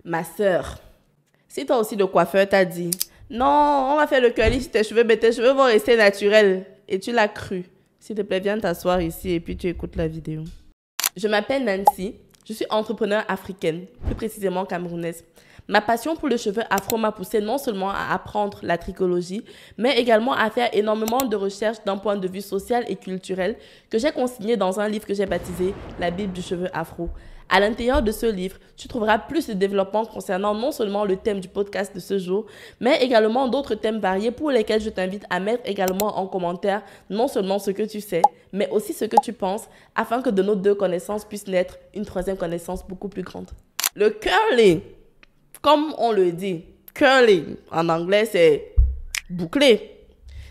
Ma sœur, si toi aussi le coiffeur t'a dit « Non, on va faire le curly sur tes cheveux, mais tes cheveux vont rester naturels. » Et tu l'as cru. S'il te plaît, viens t'asseoir ici et puis tu écoutes la vidéo. Je m'appelle Nancy. Je suis entrepreneur africaine, plus précisément camerounaise. Ma passion pour le cheveu afro m'a poussée non seulement à apprendre la trichologie, mais également à faire énormément de recherches d'un point de vue social et culturel que j'ai consigné dans un livre que j'ai baptisé « La Bible du cheveu afro ». À l'intérieur de ce livre, tu trouveras plus de développement concernant non seulement le thème du podcast de ce jour, mais également d'autres thèmes variés pour lesquels je t'invite à mettre également en commentaire non seulement ce que tu sais, mais aussi ce que tu penses, afin que de nos deux connaissances puisse naître une troisième connaissance beaucoup plus grande. Le curling, comme on le dit, curling en anglais c'est boucler.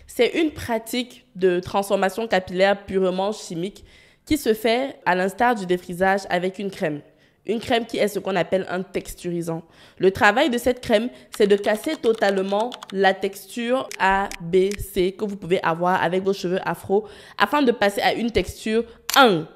C'est une pratique de transformation capillaire purement chimique qui se fait à l'instar du défrisage avec une crème. Une crème qui est ce qu'on appelle un texturisant. Le travail de cette crème, c'est de casser totalement la texture A, B, C que vous pouvez avoir avec vos cheveux afro afin de passer à une texture 1.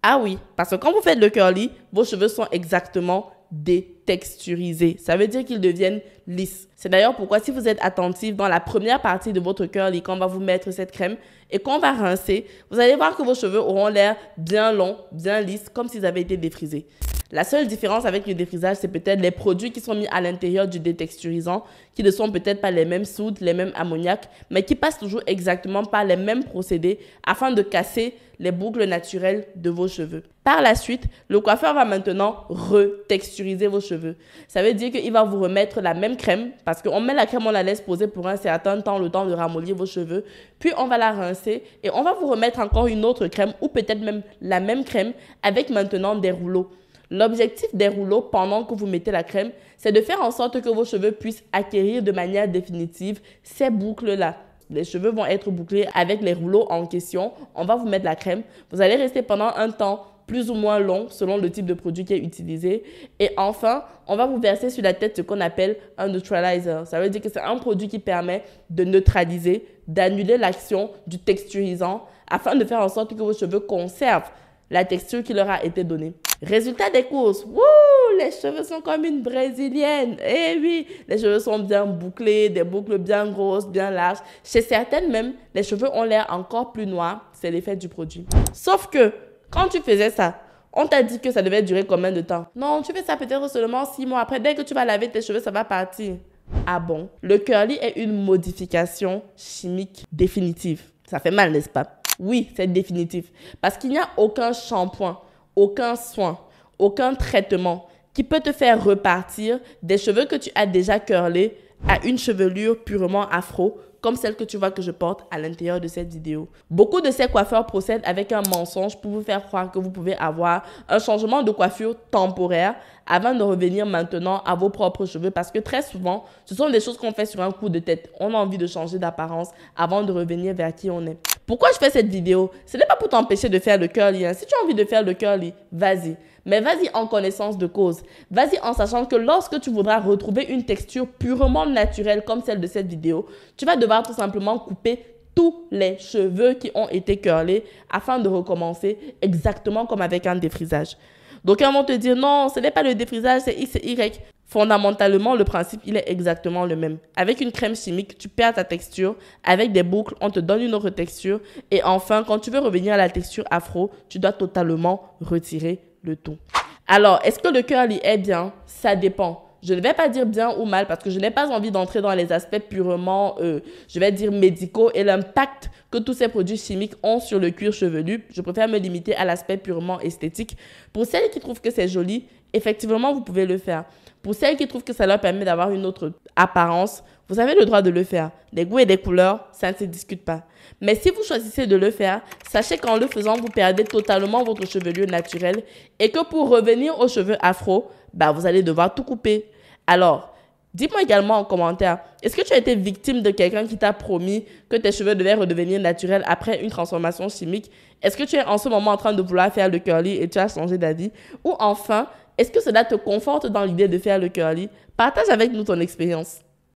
Ah oui, parce que quand vous faites le curly, vos cheveux sont exactement détexturisés. Ça veut dire qu'ils deviennent lisses. C'est d'ailleurs pourquoi si vous êtes attentif dans la première partie de votre curly, quand on va vous mettre cette crème et qu'on va rincer, vous allez voir que vos cheveux auront l'air bien longs, bien lisses, comme s'ils avaient été défrisés. La seule différence avec le défrisage, c'est peut-être les produits qui sont mis à l'intérieur du détexturisant, qui ne sont peut-être pas les mêmes soudes, les mêmes ammoniacs, mais qui passent toujours exactement par les mêmes procédés afin de casser les boucles naturelles de vos cheveux. Par la suite, le coiffeur va maintenant retexturiser vos cheveux. Ça veut dire qu'il va vous remettre la même crème, parce qu'on met la crème, on la laisse poser pour un certain temps, le temps de ramollir vos cheveux, puis on va la rincer et on va vous remettre encore une autre crème ou peut-être même la même crème avec maintenant des rouleaux. L'objectif des rouleaux pendant que vous mettez la crème, c'est de faire en sorte que vos cheveux puissent acquérir de manière définitive ces boucles-là. Les cheveux vont être bouclés avec les rouleaux en question. On va vous mettre la crème. Vous allez rester pendant un temps plus ou moins long selon le type de produit qui est utilisé. Et enfin, on va vous verser sur la tête ce qu'on appelle un neutralizer. Ça veut dire que c'est un produit qui permet de neutraliser, d'annuler l'action du texturisant afin de faire en sorte que vos cheveux conservent la texture qui leur a été donnée. Résultat des courses, wouh, les cheveux sont comme une brésilienne. Eh oui, les cheveux sont bien bouclés, des boucles bien grosses, bien larges. Chez certaines même, les cheveux ont l'air encore plus noirs. C'est l'effet du produit. Sauf que, quand tu faisais ça, on t'a dit que ça devait durer combien de temps? Non, tu fais ça peut-être seulement 6 mois. Après, dès que tu vas laver tes cheveux, ça va partir. Ah bon? Le curly est une modification chimique définitive. Ça fait mal, n'est-ce pas? Oui, c'est définitif. Parce qu'il n'y a aucun shampoing, aucun soin, aucun traitement qui peut te faire repartir des cheveux que tu as déjà curlés à une chevelure purement afro, comme celle que tu vois que je porte à l'intérieur de cette vidéo. Beaucoup de ces coiffeurs procèdent avec un mensonge pour vous faire croire que vous pouvez avoir un changement de coiffure temporaire avant de revenir maintenant à vos propres cheveux, parce que très souvent, ce sont des choses qu'on fait sur un coup de tête. On a envie de changer d'apparence avant de revenir vers qui on est. Pourquoi je fais cette vidéo? Ce n'est pas pour t'empêcher de faire le curly. Si tu as envie de faire le curly, vas-y. Mais vas-y en connaissance de cause. Vas-y en sachant que lorsque tu voudras retrouver une texture purement naturelle comme celle de cette vidéo, tu vas devoir tout simplement couper tous les cheveux qui ont été curlés afin de recommencer exactement comme avec un défrisage. Donc, ils vont te dire non, ce n'est pas le défrisage, c'est X et Y. Fondamentalement, le principe, il est exactement le même. Avec une crème chimique, tu perds ta texture. Avec des boucles, on te donne une autre texture. Et enfin, quand tu veux revenir à la texture afro, tu dois totalement retirer le tout. Alors, est-ce que le curly est bien? Ça dépend. Je ne vais pas dire bien ou mal parce que je n'ai pas envie d'entrer dans les aspects purement, je vais dire médicaux et l'impact que tous ces produits chimiques ont sur le cuir chevelu. Je préfère me limiter à l'aspect purement esthétique. Pour celles qui trouvent que c'est joli, effectivement, vous pouvez le faire. Pour celles qui trouvent que ça leur permet d'avoir une autre apparence, vous avez le droit de le faire. Des goûts et des couleurs, ça ne se discute pas. Mais si vous choisissez de le faire, sachez qu'en le faisant, vous perdez totalement votre chevelure naturelle et que pour revenir aux cheveux afro, vous allez devoir tout couper. Alors, dis-moi également en commentaire, est-ce que tu as été victime de quelqu'un qui t'a promis que tes cheveux devaient redevenir naturels après une transformation chimique? Est-ce que tu es en ce moment en train de vouloir faire le curly et tu as changé d'avis? Ou enfin, est-ce que cela te conforte dans l'idée de faire le curly? Partage avec nous ton expérience.